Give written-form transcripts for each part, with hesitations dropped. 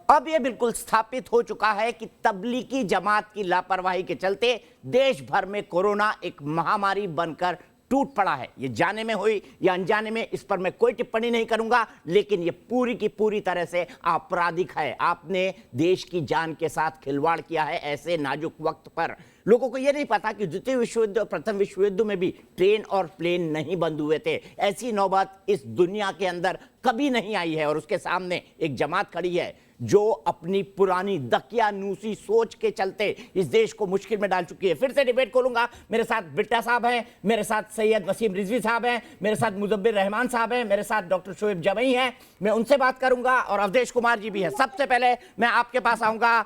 अब यह बिल्कुल स्थापित हो चुका है कि तबलीगी जमात की लापरवाही के चलते देश भर में कोरोना एक महामारी बनकर टूट पड़ा है। ये जाने में हुई या अनजाने में, इस पर मैं कोई टिप्पणी नहीं करूंगा, लेकिन ये पूरी की पूरी तरह से आपराधिक है। आपने देश की जान के साथ खिलवाड़ किया है ऐसे नाजुक वक्त पर। लोगों को यह नहीं पता कि द्वितीय विश्व युद्ध और प्रथम विश्व युद्ध में भी ट्रेन और प्लेन नहीं बंद हुए थे। ऐसी नौबत इस दुनिया के अंदर कभी नहीं आई है और उसके सामने एक जमात खड़ी है जो अपनी पुरानी दकियानूसी सोच के चलते इस देश को मुश्किल में डाल चुकी है। फिर से डिबेट खोलूंगा। मेरे साथ बिट्टा साहब हैं, मेरे साथ सैयद वसीम रिजवी साहब हैं, मेरे साथ मुजब्बिर रहमान साहब हैं, मेरे साथ डॉक्टर शोएब जमई हैं। मैं उनसे बात करूंगा और अवधेश कुमार जी भी है। सबसे पहले मैं आपके पास आऊंगा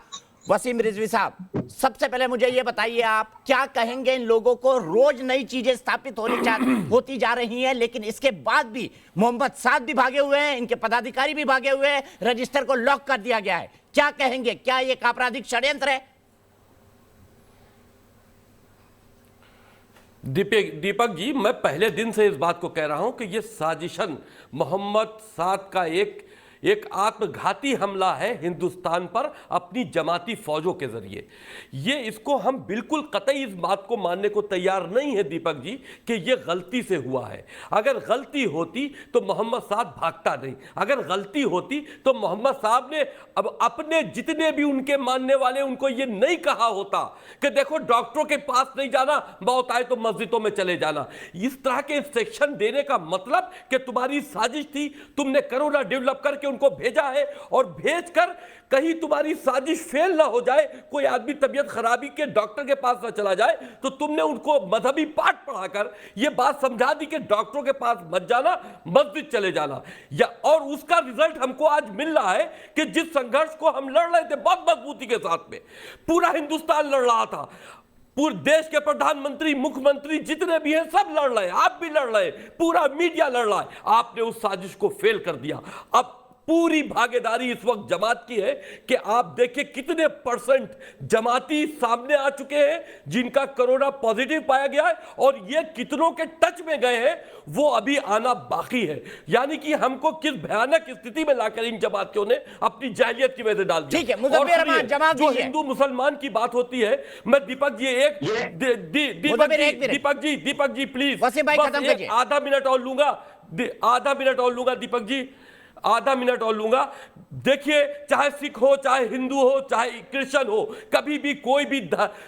वसीम रिजवी साहब। सबसे पहले मुझे ये बताइए, आप क्या कहेंगे इन लोगों को? रोज नई चीजें स्थापित होती जा रही हैं, लेकिन इसके बाद भी मोहम्मद साद भी भागे हुए हैं, इनके पदाधिकारी भी भागे हुए हैं, रजिस्टर को लॉक कर दिया गया है। क्या कहेंगे? क्या ये एक आपराधिक षड्यंत्र है? दीपक जी, मैं पहले दिन से इस बात को कह रहा हूं कि यह साजिशन मोहम्मद साद का एक आत्मघाती हमला है हिंदुस्तान पर अपनी जमाती फौजों के जरिए। इसको हम बिल्कुल कतई इस बात को मानने को तैयार नहीं है दीपक जी कि यह गलती से हुआ है। अगर गलती होती तो मोहम्मद साद भागता नहीं। अगर गलती होती तो मोहम्मद साहब ने अब अपने जितने भी उनके मानने वाले उनको यह नहीं कहा होता कि देखो डॉक्टरों के पास नहीं जाना, मौत आए तो मस्जिदों में चले जाना। इस तरह के इंस्ट्रक्शन देने का मतलब कि तुम्हारी साजिश थी, तुमने कोरोना डेवलप करके उनको भेजा है और भेजकर कहीं तुम्हारी साजिश फेल ना हो जाए, कोई आदमी तबीयत खराबी के डॉक्टर के पास ना चला जाए, तो तुमने उनको मजहबी पाठ पढ़ाकर यह बात समझा दी कि डॉक्टरों के पास मत जाना, मस्जिद चले जाना। और उसका रिजल्ट हमको आज मिल रहा है कि जिस संघर्ष को हम लड़ रहे थे बहुत मजबूती के साथ में, पूरा हिंदुस्तान लड़ रहा था, पूरे देश के प्रधानमंत्री, मुख्यमंत्री जितने भी हैं सब लड़ रहे हैं, आप भी लड़ रहे हैं, पूरा मीडिया लड़ रहा है। आपने उस साजिश को फेल कर दिया। अब पूरी भागीदारी इस वक्त जमात की है कि आप देखिए कितने परसेंट जमाती सामने आ चुके हैं जिनका कोरोना पॉजिटिव पाया गया है, और ये कितनों के टच में गए हैं वो अभी आना बाकी है। यानी कि हमको किस भयानक स्थिति में लाकर इन जमातियों ने अपनी जाहिलियत की वजह डाल दी। जो हिंदू मुसलमान की बात होती है, मैं दीपक जी प्लीज आधा मिनट और लूंगा दीपक जी, आधा मिनट और लूंगा। देखिए, चाहे सिख हो, चाहे हिंदू हो, चाहे क्रिश्चियन हो, कभी भी कोई भी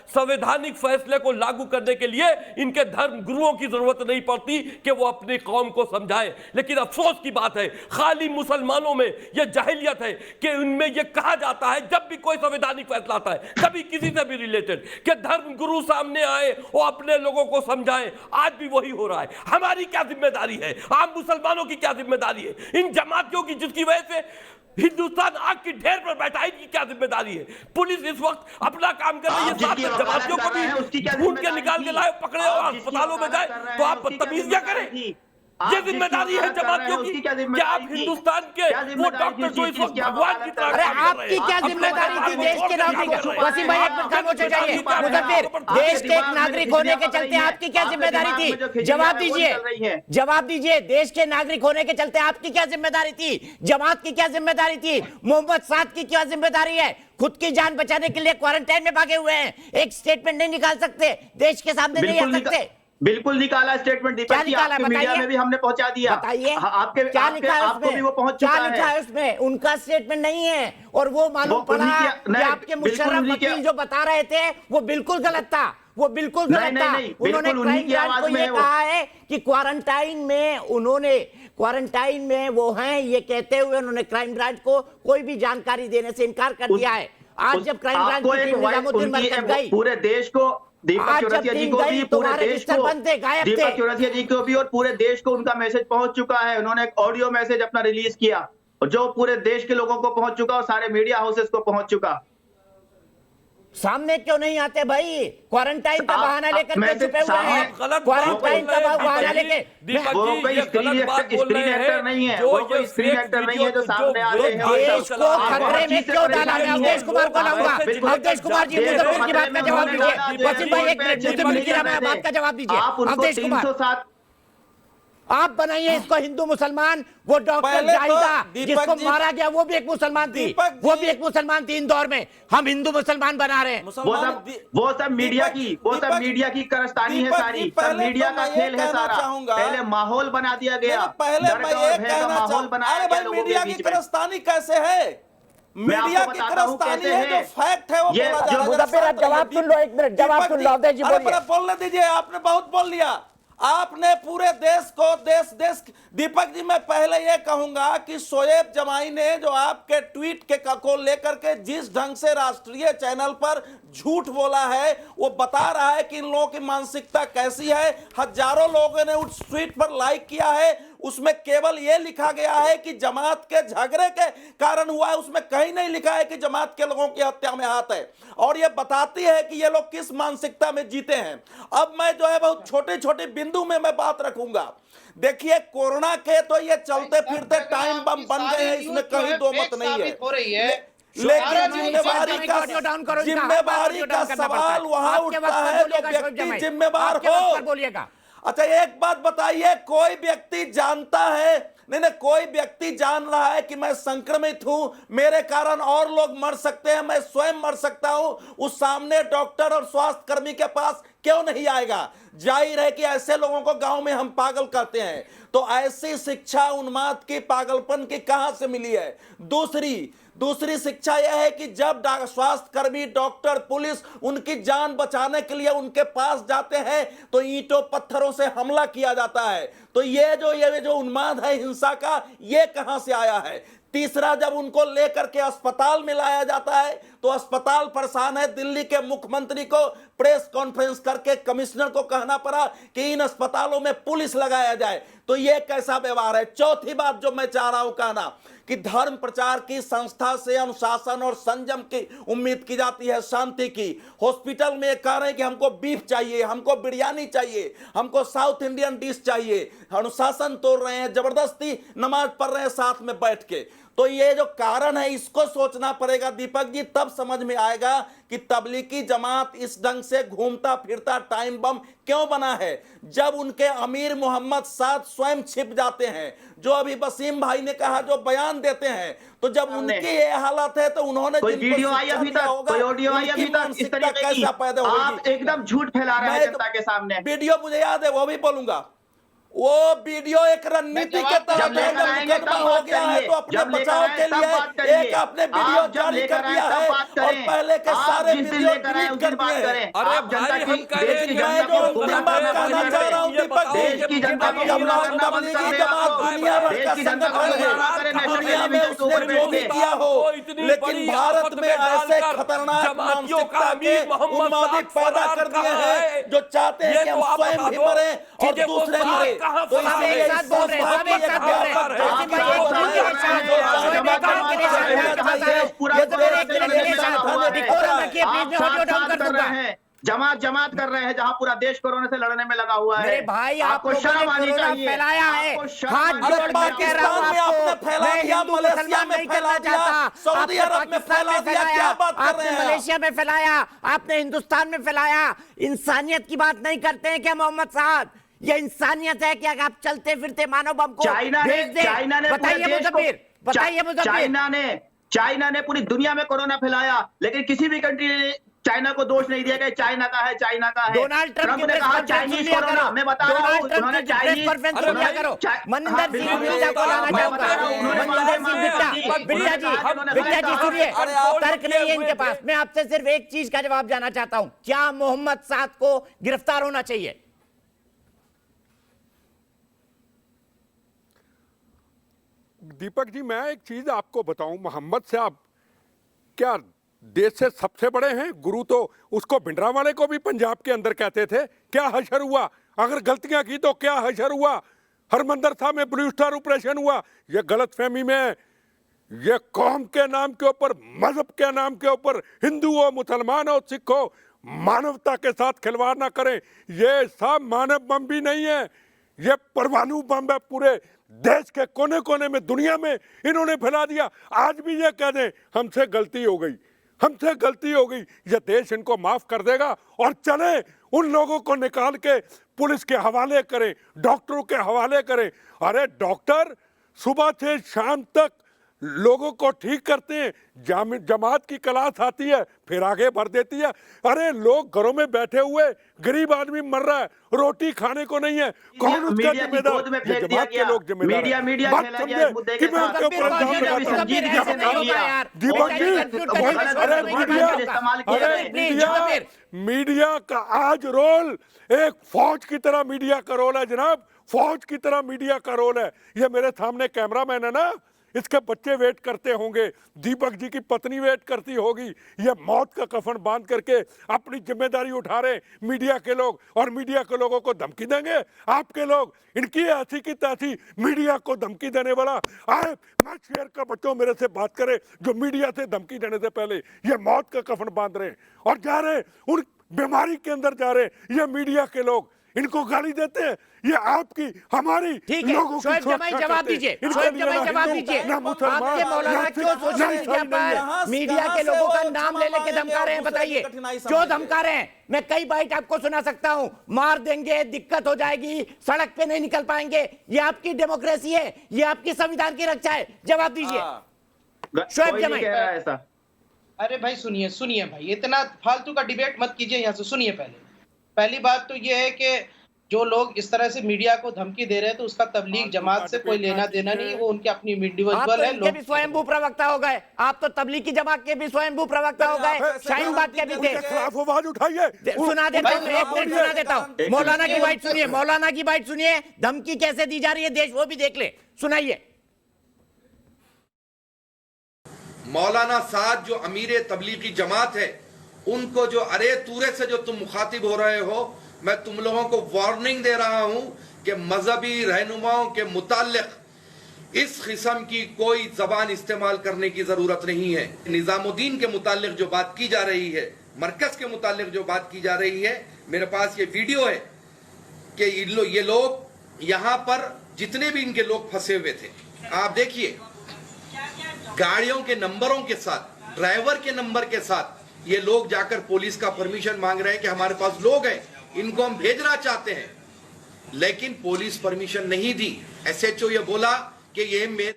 संवैधानिक फैसले को लागू करने के लिए इनके धर्म गुरुओं की जरूरत नहीं पड़ती कि वो अपनी कौम को समझाएं। लेकिन अफसोस की बात है, खाली मुसलमानों में यह जाहिलियत है कि उनमें यह कहा जाता है जब भी कोई संवैधानिक फैसला आता है, कभी किसी से भी रिलेटेड, कि धर्म गुरु सामने आए और अपने लोगों को समझाएं। आज भी वही हो रहा है। हमारी क्या जिम्मेदारी है? आम मुसलमानों की क्या जिम्मेदारी है? इन जमातियों की जिसकी वजह से हिंदुस्तान आग की ढेर पर बैठा है, इनकी क्या जिम्मेदारी है? पुलिस इस वक्त अपना काम कर रही है, साथ में जमातियों को भी ढूंढ के निकाल के लाए, पकड़े और अस्पतालों में जाए, तो आप बदतमीजियां करें। ये जिम्मेदारी है जमातियों की कि आप हिंदुस्तान के वो डॉक्टर जो इस वक्त भगवान की तरह। अरे आपकी क्या जिम्मेदारी थी देश के नागरिक? वसीम भाई एक मिनट खामोश हो जाइए। मुजफ्फर, देश के एक नागरिक होने के चलते आपकी क्या जिम्मेदारी थी? जवाब दीजिए। देश के नागरिक होने के चलते आपकी क्या जिम्मेदारी थी? जमात की क्या जिम्मेदारी थी? मोहम्मद साद की क्या जिम्मेदारी है? खुद की जान बचाने के लिए क्वारंटाइन में भागे हुए हैं, एक स्टेटमेंट नहीं निकाल सकते, देश के सामने नहीं आ सकते। बिल्कुल निकाला स्टेटमेंट दीपक जी, आपके मीडिया में भी हमने पहुंचा दिया। बताइए आपके क्या लिखा है आपको भी वो पहुंच चुका है। क्या लिखा है उसमें? उनका स्टेटमेंट नहीं है, और वो मालूम पड़ा कि आपके मुशर्रफ वकील जो बता रहे थे वो बिल्कुल गलत था। उन्होंने क्राइम ब्रांच को ये कहा है कि क्वारंटाइन में वो हैं, ये कहते हुए उन्होंने क्राइम ब्रांच को कोई भी जानकारी देने से इनकार कर दिया है। आज जब क्राइम ब्रांच की टीम निजामुद्दीन मरकज गई, पूरे देश को, दीपक चौरसिया जी को भी, पूरे देश को, दीपक चौरसिया जी को भी और पूरे देश को उनका मैसेज पहुंच चुका है। उन्होंने एक ऑडियो मैसेज अपना रिलीज किया और जो पूरे देश के लोगों को पहुंच चुका और सारे मीडिया हाउसेस को पहुंच चुका। सामने क्यों नहीं आते भाई? क्वारंटाइन का बहाना लेकर के छुपे हुए हैं। क्वारंटाइन का बहाना लेके वो कोई स्क्रीन एक्टर नहीं है, वो कोई स्क्रीन एक्टर नहीं है जो सामने आ रहे हैं। देश को खतरे में क्यों डाला? मैं अवधेश कुमार को लाऊंगा। अवधेश कुमार जी मुजफ्फर की बात का जवाब दीजिए। वसीम भाई एक मिनट, मुजफ्फर की बात का जवाब दीजिए। अवधेश कुमार, आप बनाइए इसको हिंदू मुसलमान। वो डॉक्टर पहले तो जाहिदा दीपक जिसको जी- मारा गया वो भी एक मुसलमान थी, दीपक जी- वो भी एक मुसलमान थी इंदौर में। हम हिंदू मुसलमान बना रहे हैं। वो सब मीडिया की मीडिया की कारस्तानी है सारी, सब मीडिया का खेल है सारा। पहले माहौल बना दिया गया, पहले डर मैं का और ये भय का कहना माहौल बनाया अरे गया भाई लोगों के मीडिया की बीच में। कारस्तानी कैसे है? मीडिया की कारस्तानी है जो फैक्ट है वो ये बोला जा जो रहा है। मुदब्बिर, आप जवाब सुन लो, एक मिनट जवाब सुन लो। अवधेश जी अरे बोलिए। पर बोलने दीजिए, आपने बहुत बोल लिया। आपने पूरे देश को देश दीपक जी मैं पहले ये कहूंगा कि शोएब जमाई ने जो आपके ट्वीट के को लेकर के जिस ढंग से राष्ट्रीय चैनल पर झूठ बोला है वो बता रहा है कि इन लोगों की मानसिकता कैसी है। हजारों लोगों ने उस ट्वीट पर लाइक किया है, उसमें केवल यह लिखा गया है कि जमात के झगड़े के कारण हुआ है, उसमें कहीं नहीं लिखा है कि जमात के लोगों की हत्या में हाथ है। और यह बताती है कि ये लोग किस मानसिकता में जीते हैं। अब मैं जो है बहुत छोटे छोटे बिंदु में मैं बात रखूंगा। देखिए कोरोना के तो ये चलते फिरते टाइम बम बन गए हैं, इसमें कहीं दो मत नहीं है। लेकिन जिम्मेवारी का सवाल वहां उठता है जो व्यक्ति जिम्मेवार हो। बोलिएगा। अच्छा एक बात बताइए, कोई व्यक्ति जानता है, नहीं कोई व्यक्ति जान रहा है कि मैं संक्रमित हूं, मेरे कारण और लोग मर सकते हैं, मैं स्वयं मर सकता हूं, उस सामने डॉक्टर और स्वास्थ्य कर्मी के पास क्यों नहीं आएगा? जाहिर है कि ऐसे लोगों को गांव में हम पागल कहते हैं। तो ऐसी शिक्षा उन्माद की, पागलपन की कहां से मिली है? दूसरी शिक्षा यह है कि जब स्वास्थ्य कर्मी, डॉक्टर, पुलिस उनकी जान बचाने के लिए उनके पास जाते हैं तो ईंटों पत्थरों से हमला किया जाता है। तो ये जो उन्माद है हिंसा का, ये कहां से आया है? तीसरा, जब उनको लेकर के अस्पताल में लाया जाता है तो अस्पताल परेशान है। दिल्ली के मुख्यमंत्री को प्रेस कॉन्फ्रेंस करके कमिश्नर को कहना पड़ा कि इन अस्पतालों में पुलिस लगाया जाए। तो यह कैसा व्यवहार है? चौथी बात जो मैं चाह रहा हूं कहना कि धर्म प्रचार की संस्था से अनुशासन और संयम की उम्मीद की जाती है, शांति की। हॉस्पिटल में कह रहे हैं कि हमको बीफ चाहिए, हमको बिरयानी चाहिए, हमको साउथ इंडियन डिश चाहिए, अनुशासन तोड़ रहे हैं, जबरदस्ती नमाज पढ़ रहे हैं साथ में बैठ के। तो ये जो कारण है इसको सोचना पड़ेगा दीपक जी, तब समझ में आएगा कि तबलीगी जमात इस ढंग से घूमता फिरता टाइम बम क्यों बना है। जब उनके अमीर मोहम्मद साद स्वयं छिप जाते हैं, जो अभी वसीम भाई ने कहा, जो बयान देते हैं, तो जब उनकी ये हालत है तो उन्होंने कोई वीडियो आई अभी तक, कोई ऑडियो आई अभी तक इस तरीके की? आप एकदम झूठ फैला रहे हैं जनता के सामने। वीडियो मुझे याद है, वो भी बोलूंगा। वो वीडियो एक रणनीति के तहत हो गया है, तो अपने बचाव के लिए एक आपने वीडियो जारी कर दिया है और पहले के सारे वीडियो डिलीट कर दिए हैं। अरे भाई हम कह रहे हैं कि मैं जो अंतिम बात कहना चाह रहा हूं दीपक, देश की जनता को तबलीगी जमात दुनिया भर का संगठन है, दुनिया में उसने जो भी किया हो, लेकिन भारत में ऐसे खतरनाक मानसिकता के उन्मादी पैदा कर दिए हैं जो चाहते हैं कि हम स्वयं भी मरें और दूसरे मरें। तो एक साथ बोल रहे हैं, सब एक साथ बोल रहे हैं। जैसे भाई एक मिनट के साथ शोएब अख्तर के लिए जमात कर रहे हैं जहां पूरा देश कोरोना से लड़ने में लगा हुआ है। मेरे भाई आपको शर्म आनी चाहिए। फैलाया है, हाथ जोड़ के कह रहा हूं आपको, मैं हिंदू मुसलमान नहीं करना चाहता। सऊदी अरब में फैला दिया, क्या बात कर रहे आपने हैं? मलेशिया में फैलाया, आपने हिंदुस्तान में फैलाया। इंसानियत की बात नहीं करते हैं क्या मोहम्मद साद? ये इंसानियत है कि अगर आप चलते फिरते मानव बम को भेज दें? बताइए मुदब्बिर, बताइए मुदब्बिर। चाइना ने पूरी दुनिया में कोरोना फैलाया, लेकिन किसी भी कंट्री ने चाइना को दोष नहीं दिया कि चाइना का है, चाइना का है। डोनाल्ड ट्रंप ने कहा चाइनीज कोरोना, मैं बता रहा हूं, उन्होंने चाइनीज मनिंदर सिंह बिट्टा को लाना चाहूंगा। मनिंदर सिंह बिट्टा जी सुनिए, तर्क नहीं है इनके पास। मैं आपसे सिर्फ एक चीज का जवाब जानना चाहता हूं, क्या मोहम्मद साद को गिरफ्तार होना चाहिए? दीपक जी मैं एक चीज आपको बताऊं, मोहम्मद साहब क्या देश से सबसे बड़े हैं? गुरु तो उसको भिंडरावाले को भी पंजाब के अंदर कहते थे। क्या हशर हुआ? अगर गलतियां की तो क्या हशर हुआ? हरमंदर साहब में ब्लू स्टार ऑपरेशन हुआ। ये गलतफहमी में ये कौम के नाम के ऊपर, मजहब के नाम के ऊपर, हिंदू हो, मुसलमान हो, सिख हो, मानवता के साथ खिलवाड़ ना करें। ये सब मानव बम भी नहीं है, ये परमाणु बम है। पूरे देश के कोने कोने में, दुनिया में इन्होंने फैला दिया। आज भी ये कह दें हमसे गलती हो गई, हमसे गलती हो गई, ये देश इनको माफ कर देगा। और चले उन लोगों को निकाल के पुलिस के हवाले करें, डॉक्टरों के हवाले करें। अरे डॉक्टर सुबह से शाम तक लोगों को ठीक करते हैं, जमात की क्लास आती है फिर आगे बढ़ देती है। अरे लोग घरों में बैठे हुए, गरीब आदमी मर रहा है, रोटी खाने को नहीं है, कौन उसका जिम्मेदार? जमात के लोग जिम्मेदार हैं। बात समझे कि मैं उनके ऊपर इल्जाम लगाता हूं? दीपक जी, अरे मीडिया का आज रोल एक फौज की तरह मीडिया का रोल है जनाब, फौज की तरह मीडिया का रोल है। ये मेरे सामने कैमरामैन है ना, इसके बच्चे वेट करते होंगे, दीपक जी की पत्नी वेट करती होगी, ये मौत का कफन बांध करके अपनी जिम्मेदारी उठा रहे मीडिया के लोग, और मीडिया के लोगों को धमकी देंगे आपके लोग। इनकी ऐसी की तैसी मीडिया को धमकी देने वाला आए, मैं शेर का बच्चों मेरे से बात करे जो मीडिया से धमकी देने से पहले ये मौत का कफन बांध रहे और जा रहे उन बीमारी के अंदर जा रहे, ये मीडिया के लोग इनको गाली देते हैं। ये आपकी हमारी लोगों की शोएब जमाई जवाब दीजिए, शोएब जमाई जवाब दीजिए। आपके मौलाना क्यों सोशल मीडिया पर मीडिया के लोगों का नाम ले लेके धमका रहे हैं? बताइए क्यों धमका रहे हैं? मैं कई बाइट आपको सुना सकता हूं, मार देंगे, दिक्कत हो जाएगी, सड़क पे नहीं निकल पाएंगे। ये आपकी डेमोक्रेसी है, ये आपकी संविधान की रक्षा है। जवाब दीजिए शोएब जमाई। अरे भाई सुनिए सुनिए भाई, इतना फालतू का डिबेट मत कीजिए यहाँ से। सुनिए, पहली बात तो ये है कि जो लोग इस तरह से मीडिया को धमकी दे रहे हैं तो उसका तबलीग जमात से कोई लेना देना नहीं, वो उनके अपनी इंडिविजुअल है। लोग भी स्वयंभू प्रवक्ता हो गए, आप तो तबलीग की जमात के भी स्वयंभू प्रवक्ता हो गए, शाहीन बाग के भी थे। आवाज उठाइए, सुना देता हूं, एक मिनट सुना देता हूं। मौलाना की बाइट सुनिए, मौलाना की बाइट सुनिए, धमकी कैसे दी जा रही है देश वो भी देख ले, सुनाइए। मौलाना साद जो अमीर तबलीगी जमात है, उनको जो अरे तूरे से जो तुम मुखातिब हो रहे हो, मैं तुम लोगों को वार्निंग दे रहा हूं कि मजहबी रहनुमाओं के मुताल्लिक इस किस्म की कोई जबान इस्तेमाल करने की जरूरत नहीं है। निजामुद्दीन के मुताल्लिक जो बात की जा रही है, मरकज के मुताल्लिक जो बात की जा रही है, मेरे पास ये वीडियो है कि ये लोग यहां पर जितने भी इनके लोग फंसे हुए थे, आप देखिए गाड़ियों के नंबरों के साथ, ड्राइवर के नंबर के साथ ये लोग जाकर पुलिस का परमिशन मांग रहे हैं कि हमारे पास लोग हैं, इनको हम भेजना चाहते हैं, लेकिन पुलिस परमिशन नहीं दी। एसएचओ ये बोला कि ये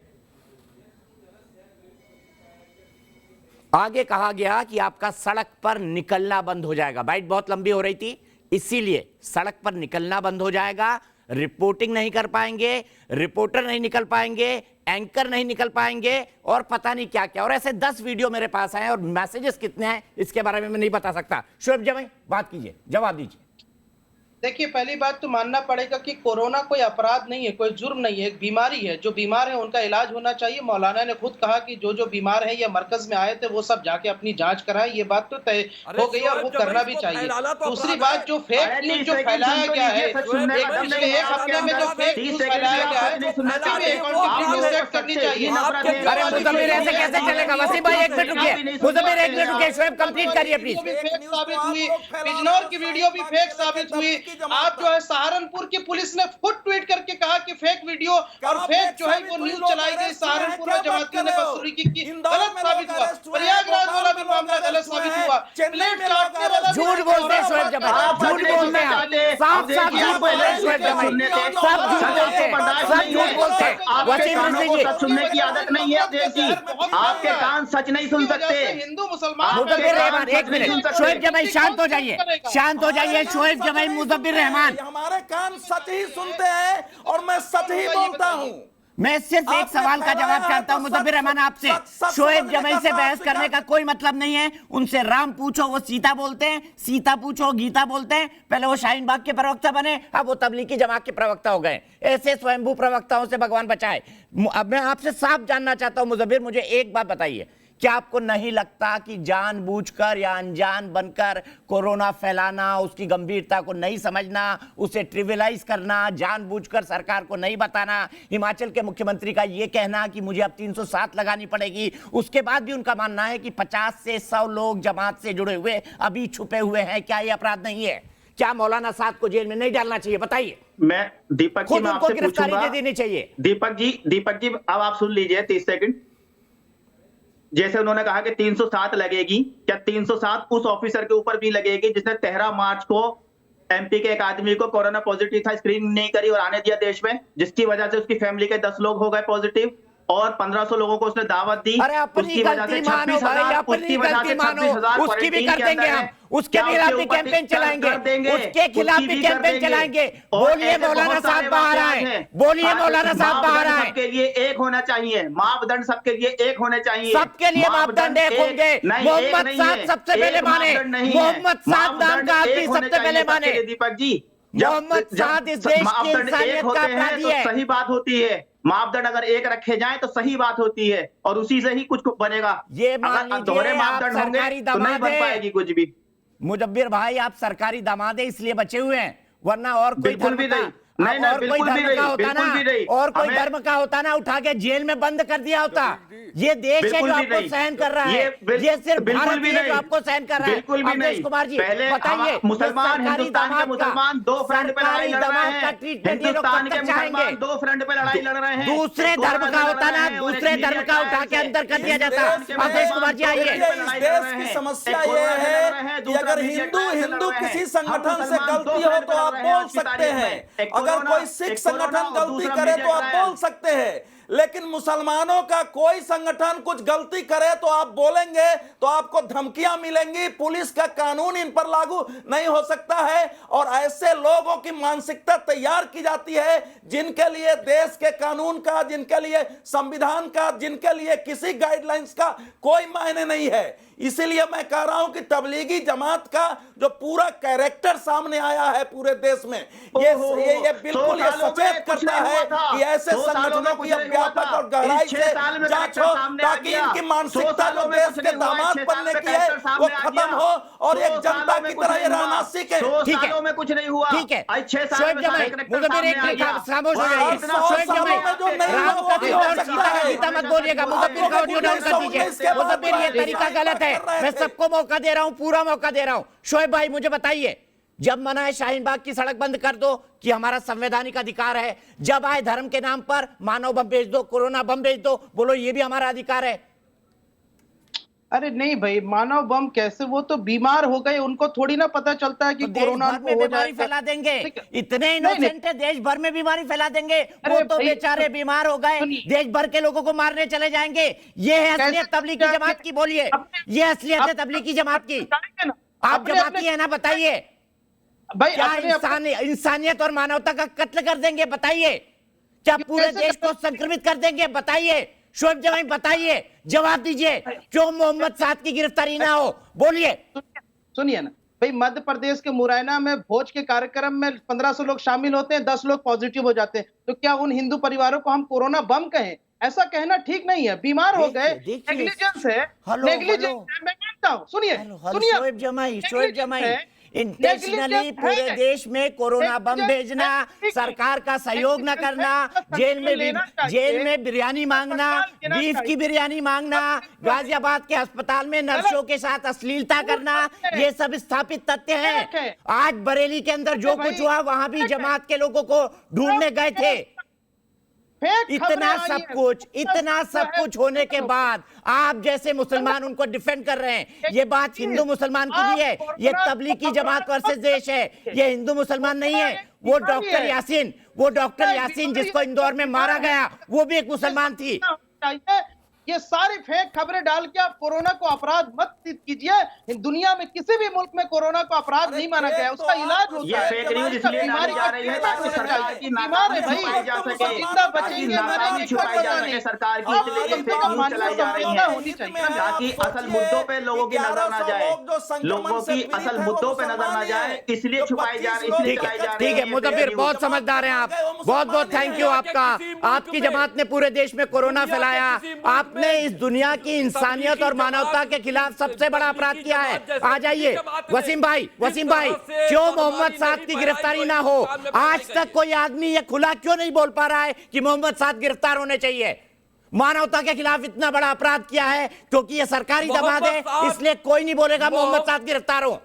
आगे कहा गया कि आपका सड़क पर निकलना बंद हो जाएगा। बाइट बहुत लंबी हो रही थी, इसीलिए सड़क पर निकलना बंद हो जाएगा, रिपोर्टिंग नहीं कर पाएंगे, रिपोर्टर नहीं निकल पाएंगे, एंकर नहीं निकल पाएंगे, और पता नहीं क्या क्या। और ऐसे 10 वीडियो मेरे पास आए और मैसेजेस कितने हैं इसके बारे में मैं नहीं बता सकता। शोएब जमाई बात कीजिए, जवाब दीजिए। देखिए, पहली बात तो मानना पड़ेगा कि कोरोना कोई अपराध नहीं है, कोई जुर्म नहीं है, एक बीमारी है। जो बीमार है उनका इलाज होना चाहिए। मौलाना ने खुद कहा कि जो बीमार है या मरकज में आए थे वो सब जाके अपनी जांच कराएं। ये बात तो तय हो गई और वो करना भी चाहिए। दूसरी बात, जो फेक न्यूज जो फैलाया गया है, पिछले एक हफ्ते में जो फेक न्यूज फैलाया गया है, करनी चाहिए। अरे मुजम्मिल ऐसे कैसे चलेगा? वसीम भाई एक मिनट रुकिए, मुजम्मिल एक मिनट रुकिए, शोएब कंप्लीट करिए प्लीज। फेक साबित हुई, बिजनौर की वीडियो भी फेक साबित हुई। आप जो है सहारनपुर की पुलिस ने खुद ट्वीट करके कहा कि फेक वीडियो और फेक जो है वो न्यूज चलाई गई, सहारनपुर में जमातियों ने बदसलूकी की, गलत साबित हुआ। प्रयागराज वाला भी मामला गलत साबित हुआ। प्लेट काटने वाला झूठ बोलते हैं शोएब जमाई, झूठ बोलते हैं, साफ साफ झूठ बोलते हैं शोएब जमाई, सब झूठ बोलते हैं, सब झूठ बोलते हैं। वसीम रिजवी जी, सुनने की आदत नहीं है अजय जी, आपके कान सच नहीं सुन सकते। हिंदू मुसलमान, मुजम्मिल रहमान एक मिनट, शोएब जमाई शांत हो जाइए, शांत हो जाइए। शोएब जमाई, मुजम्मिल रहमान, हमारे कान सच ही सुनते हैं और मैं सच ही बोलता हूं। मैं सिर्फ एक सवाल का जवाब चाहता हूं मुजम्मिल रहमान आपसे। शोएब जमाई से बहस करने का कोई मतलब नहीं है। उनसे राम पूछो वो सीता बोलते हैं, सीता पूछो गीता बोलते हैं। पहले वो शाहीन बाग के प्रवक्ता बने, अब वो तबलीगी जमात के प्रवक्ता हो गए। ऐसे स्वयंभू प्रवक्ताओं से भगवान बचाए। अब मैं आपसे साफ जानना चाहता हूं मुजम्मिल, मुझे एक बात बताइए, क्या आपको नहीं लगता कि जानबूझकर या अनजान बनकर कोरोना फैलाना, उसकी गंभीरता को नहीं समझना, उसे ट्रिविलाइज करना, जानबूझकर सरकार को नहीं बताना, हिमाचल के मुख्यमंत्री का यह कहना कि मुझे अब 307 लगानी पड़ेगी, उसके बाद भी उनका मानना है कि 50 से 100 लोग जमात से जुड़े हुए अभी छुपे हुए हैं, क्या यह अपराध नहीं है? क्या मौलाना साद को जेल में नहीं डालना चाहिए? बताइए। मैं दीपक जी, मैं आपसे गिरफ्तारी देनी चाहिए। दीपक जी अब आप सुन लीजिए 30 सेकंड। जैसे उन्होंने कहा कि 307 लगेगी, क्या 307 उस ऑफिसर के ऊपर भी लगेगी जिसने 13 मार्च को एमपी के एक आदमी को कोरोना पॉजिटिव था, स्क्रीनिंग नहीं करी और आने दिया देश में, जिसकी वजह से उसकी फैमिली के 10 लोग हो गए पॉजिटिव और 1500 लोगों को उसने दावत दी। अरे अपनी गलती मानो भाई, अपनी गलती मानो, उसकी भी कर देंगे हम, उसके खिलाफ भी कैंपेन चलाएंगे, उसके खिलाफ भी कैंपेन चलाएंगे। बोलिए मौलाना साहब बाहर आए, बोलिए मौलाना साहब बाहर आए। सबके लिए एक होना चाहिए, मापदंड सबके लिए एक होने चाहिए, सबके लिए मापदंड एक होंगे। मोहम्मद साद सबसे पहले माने, मोहम्मद साद नाम का आदमी सबसे पहले माने। दीपक जी, मोहम्मद साद इस देश की इंसानियत का अपराधी है। सही बात होती है, मापदंड अगर एक रखे जाएं तो सही बात होती है और उसी से ही कुछ बनेगा। ये मान लीजिए दोहरे आप मापदंड होंगे सरकारी तो नहीं बन दामाद पाएगी कुछ भी। मुजब्बिर भाई, आप सरकारी दामाद है इसलिए बचे हुए हैं, वरना और कोई बिल्कुल भी नहीं, नहीं, नहीं, और कोई बिल्कुल भी धर्म का नहीं, होता बिल्कुल भी नहीं। ना, और कोई हमें- धर्म का होता ना, उठा के जेल में बंद कर दिया होता। ये देश है बिल्कुल जो भी आपको नहीं। सहन कर रहा है, ये सिर्फ बिल्कुल भारत भी ही है नहीं। जो आपको सहन कर रहा है। बिल्कुल भी अवधेश नहीं। कुमार जी पहले बताइए, मुसलमान, हिंदुस्तान के मुसलमान दो फ्रंट पे लड़ाई लड़ रहे हैं, हिंदुस्तान के मुसलमान दो फ्रंट पे लड़ाई लड़ रहे हैं। दूसरे धर्म का होता ना, दूसरे धर्म का उठा के अंदर कर दिया जाता। अवधेश कुमार जी आइए। इस देश की समस्या ये है कि अगर हिंदू किसी संगठन से गलती हो तो आप बोल सकते हैं, अगर कोई सिख संगठन गलती करे तो आप बोल सकते हैं, लेकिन मुसलमानों का कोई संगठन कुछ गलती करे तो आप बोलेंगे तो आपको धमकियां मिलेंगी, पुलिस का कानून इन पर लागू नहीं हो सकता है। और ऐसे लोगों की मानसिकता तैयार की जाती है जिनके लिए देश के कानून का, जिनके लिए संविधान का, जिनके लिए किसी गाइडलाइंस का कोई मायने नहीं है। इसीलिए मैं कह रहा हूं कि तबलीगी जमात का जो पूरा कैरेक्टर सामने आया है पूरे देश में, ये बिल्कुल ये सचेत करता है कि ऐसे संगठनों की व्यापक और गहराई से जांच हो ताकि इनकी मानसिकता जो देश के दामाद बनने की है वो खत्म हो और एक जनता की तरह ये रहना सीखे। 100 सालों में कुछ नहीं हुआ, ठीक है, 6 साल में खामोश हो जाइए। मत बोलिएगा, मुजब्बिर का ऑडियो डाउन कर दीजिए। मुजब्बिर, ये तरीका गलत है, मैं सबको मौका दे रहा हूं, पूरा मौका दे रहा हूं। शोएब भाई मुझे बताइए, जब मना है शाहीन बाग की सड़क बंद कर दो कि हमारा संवैधानिक अधिकार है, जब आए धर्म के नाम पर मानव बम भेज दो, कोरोना बम भेज दो, बोलो ये भी हमारा अधिकार है। अरे नहीं भाई, मानव बम कैसे, वो तो बीमार हो गए, उनको थोड़ी ना पता चलता है कि तो कोरोना देश भर में बीमारी फैला देंगे, इतने इनोसेंट है, देश भर में बीमारी फैला देंगे। वो तो बेचारे बीमार हो गए, देश भर के लोगों को मारने चले जाएंगे। ये है असलियत तबलीगी जमात की, बोलिए ये असलियत है तबलीगी जमात की। आप जमाती है ना, बताइए भाई क्या इंसानियत और मानवता का कत्ल कर देंगे, बताइए क्या पूरे देश को संक्रमित कर देंगे, बताइए। शोएब जमाई बताइए, जवाब दीजिए, क्यों मोहम्मद साद की गिरफ्तारी ना हो, बोलिए। सुनिए ना भाई, मध्य प्रदेश के मुरैना में भोज के कार्यक्रम में 1500 लोग शामिल होते हैं, 10 लोग पॉजिटिव हो जाते हैं, तो क्या उन हिंदू परिवारों को हम कोरोना बम कहें? ऐसा कहना ठीक नहीं है। बीमार हो गए, नेग्लिजेंस है, नेग्लिजेंस है, मैं मानता हूं। सुनिए शोएब जमाई इंटेंशनली पूरे देश में कोरोना बम भेजना, सरकार का सहयोग न करना, जेल में बिरयानी मांगना, बीफ की बिरयानी मांगना, गाजियाबाद के अस्पताल में नर्सों के साथ अश्लीलता करना, ये सब स्थापित तथ्य हैं। आज बरेली के अंदर जो कुछ हुआ, वहां भी जमात के लोगों को ढूंढने गए थे। इतना सब कुछ होने के बाद आप जैसे मुसलमान उनको डिफेंड कर रहे हैं। ये बात हिंदू मुसलमान की भी है, ये तबलीगी जमात वर्सेस देश है, ये हिंदू मुसलमान नहीं है। वो डॉक्टर यासीन जिसको इंदौर में मारा गया, वो भी एक मुसलमान थी। ये सारी फेक खबरें डाल के आप कोरोना को अपराध मत कीजिए। दुनिया में किसी भी मुल्क में कोरोना को अपराध नहीं माना गया, उसका इलाज होता है। फेक न्यूज़ इसलिए डाली जा रही है ताकि सरकार की बीमार है भाई, जा सके, जिंदा बचेंगे, मरेंगे, छुपाई जा सके। सरकार की इसलिए फेक न्यूज़ चलाई जा रही है ताकि असल मुद्दों पे लोगों की नजर ना जाए, लोगों की असल मुद्दों पे नजर ना जाए, इसलिए छुपाई जा रही है। ठीक है मुदब्बिर, बहुत समझदार हैं आप, बहुत बहुत थैंक यू आपका। आपकी जमात ने पूरे देश में कोरोना फैलाया, आपने इस दुनिया की इंसानियत और मानवता के खिलाफ सबसे बड़ा अपराध किया है। आ जाइए वसीम भाई, क्यों मोहम्मद साद की गिरफ्तारी ना हो? आज तक कोई आदमी ये खुला क्यों नहीं बोल पा रहा है कि मोहम्मद साद गिरफ्तार होने चाहिए? मानवता के खिलाफ इतना बड़ा अपराध किया है, क्योंकि ये सरकारी दबाव है, इसलिए कोई नहीं बोलेगा मोहम्मद साद गिरफ्तार हो।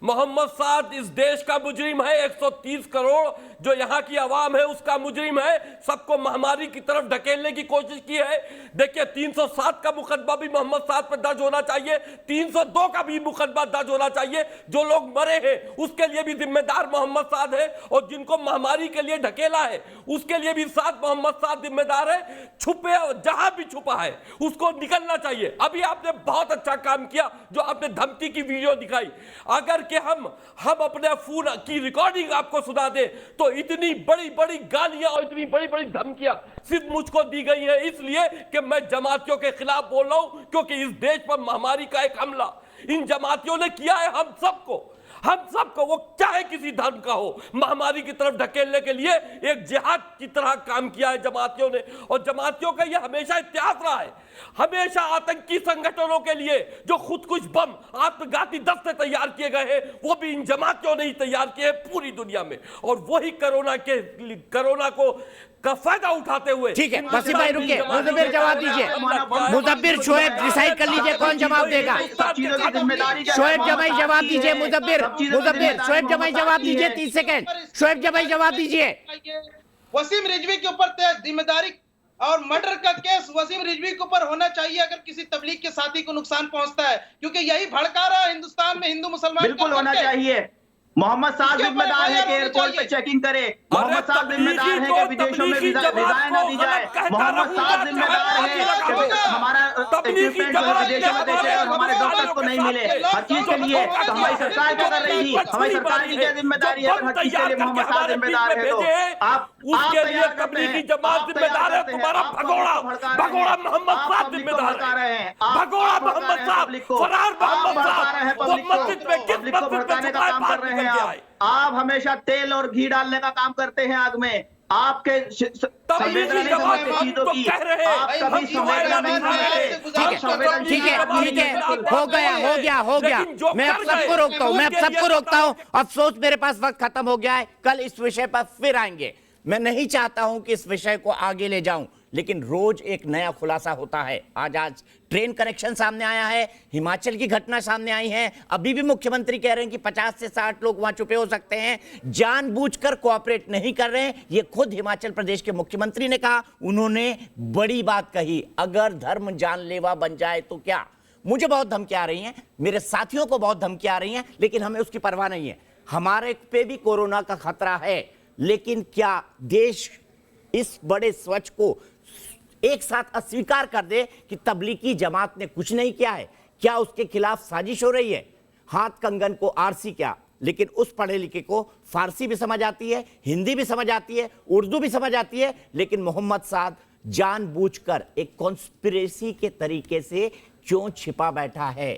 मोहम्मद साद इस देश का मुजरिम है, 130 करोड़ जो यहां की आवाम है उसका मुजरिम है, सबको महामारी की तरफ ढकेलने की कोशिश की है। देखिए 307 का मुकदमा भी मोहम्मद साद पर दर्ज होना चाहिए, 302 का भी मुकदमा दर्ज होना चाहिए। जो लोग मरे हैं उसके लिए भी जिम्मेदार मोहम्मद साद है, और जिनको महामारी के लिए ढकेला है उसके लिए भी साथ मोहम्मद साद जिम्मेदार है। छुपे जहां भी छुपा है उसको निकलना चाहिए। अभी आपने बहुत अच्छा काम किया जो आपने धमकी की वीडियो दिखाई। अगर कि हम अपने फोन की रिकॉर्डिंग आपको सुना दे तो इतनी बड़ी बड़ी गालियां और इतनी बड़ी बड़ी धमकियां सिर्फ मुझको दी गई है इसलिए कि मैं जमातियों के खिलाफ बोल रहा हूं, क्योंकि इस देश पर महामारी का एक हमला इन जमातियों ने किया है हम सबको, वो चाहे किसी धर्म का हो, महामारी की तरफ ढकेलने के लिए एक जिहाद की तरह काम किया है जमातियों ने। और जमातियों का यह हमेशा इतिहास रहा है, हमेशा आतंकी संगठनों के लिए जो खुदकुश बम आत्मघाती दस्ते तैयार किए गए हैं वो भी इन जमातियों ने ही तैयार किए पूरी दुनिया में। और वही कोरोना को का फायदा उठाते हुए। ठीक है वसीम भाई रुकिए, मुदब्बिर जवाब दीजिए। मुदब्बिर शोएब डिसाइड कर लीजिए कौन जवाब देगा। शोएब जमाई जवाब दीजिए। मुदब्बिर शोएब जमाई जवाब दीजिए। 30 सेकंड शोएब जमाई जवाब दीजिए। वसीम रिजवी के ऊपर जिम्मेदारी और मर्डर का केस वसीम रिजवी के ऊपर होना चाहिए अगर किसी तबलीग के साथी को नुकसान पहुंचता है, क्योंकि यही भड़का रहा है हिंदुस्तान में हिंदू मुसलमान। बिल्कुल होना चाहिए। मोहम्मद साद जिम्मेदार है कि एयरपोर्ट पे चेकिंग करे, मोहम्मद साद जिम्मेदार है कि विदेशों में वीजाएं ना दी जाए, मोहम्मद साद जिम्मेदार है कि हमारा इक्विपमेंट जो है विदेशों में बेचे और हमारे डॉक्टर्स को नहीं मिले। हर चीज के लिए तो हमारी सरकार क्या कर रही थी, हमारी सरकार की क्या जिम्मेदारी है? हर चीज के लिए मोहम्मद साद जिम्मेदार है। तो आप तैयार करते हैं, जमात जिम्मेदार है, तुम्हारा भगोड़ा मोहम्मद साद जिम्मेदार है। भगोड़ा मोहम्मद साद, फरार मोहम्मद साद, वो मस्जिद में किस मस्जिद में का काम कर रहे हैं आप हमेशा तेल और घी डालने का काम करते हैं आग में। आपके ठीक है हो गया। मैं अब सबको रोकता हूँ। अफसोस मेरे पास वक्त खत्म हो गया है, कल इस विषय पर फिर आएंगे। मैं नहीं चाहता हूं कि इस विषय को आगे ले जाऊं, लेकिन रोज एक नया खुलासा होता है। आज ट्रेन कनेक्शन सामने आया है, हिमाचल की घटना सामने आई है, अभी भी मुख्यमंत्री कह रहे हैं कि 50 से 60 लोग वहां छुपे हो सकते हैं, जानबूझकर कोऑपरेट नहीं कर रहे हैं। ये खुद हिमाचल प्रदेश के मुख्यमंत्री ने कहा, उन्होंने बड़ी बात कही, अगर धर्म जानलेवा बन जाए तो क्या। मुझे बहुत धमकियां आ रही हैं, मेरे साथियों को बहुत धमकियां आ रही हैं, लेकिन हमें उसकी परवाह नहीं है। हमारे पे भी कोरोना का खतरा है, लेकिन क्या देश इस बड़े स्वच्छ को एक साथ अस्वीकार कर दे कि तबलीगी जमात ने कुछ नहीं किया है? क्या उसके खिलाफ साजिश हो रही है? हाथ कंगन को आरसी क्या, लेकिन उस पढ़े लिखे को फारसी भी समझ आती है, हिंदी भी समझ आती है, उर्दू भी समझ आती है, लेकिन मोहम्मद साद जानबूझकर एक कॉन्स्पिरेसी के तरीके से क्यों छिपा बैठा है,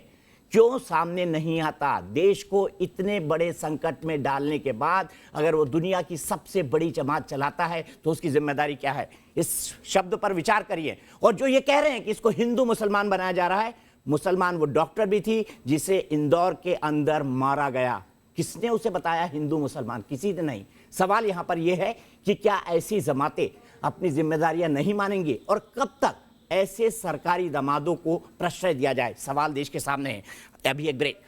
क्यों सामने नहीं आता? देश को इतने बड़े संकट में डालने के बाद अगर वो दुनिया की सबसे बड़ी जमात चलाता है तो उसकी जिम्मेदारी क्या है? इस शब्द पर विचार करिए। और जो ये कह रहे हैं कि इसको हिंदू मुसलमान बनाया जा रहा है, मुसलमान वो डॉक्टर भी थी जिसे इंदौर के अंदर मारा गया। किसने उसे बताया हिंदू मुसलमान? किसी ने नहीं। सवाल यहां पर यह है कि क्या ऐसी जमातें अपनी जिम्मेदारियां नहीं मानेंगी और कब तक ऐसे सरकारी दमादों को प्रश्रय दिया जाए? सवाल देश के सामने है। अभी एक ब्रेक।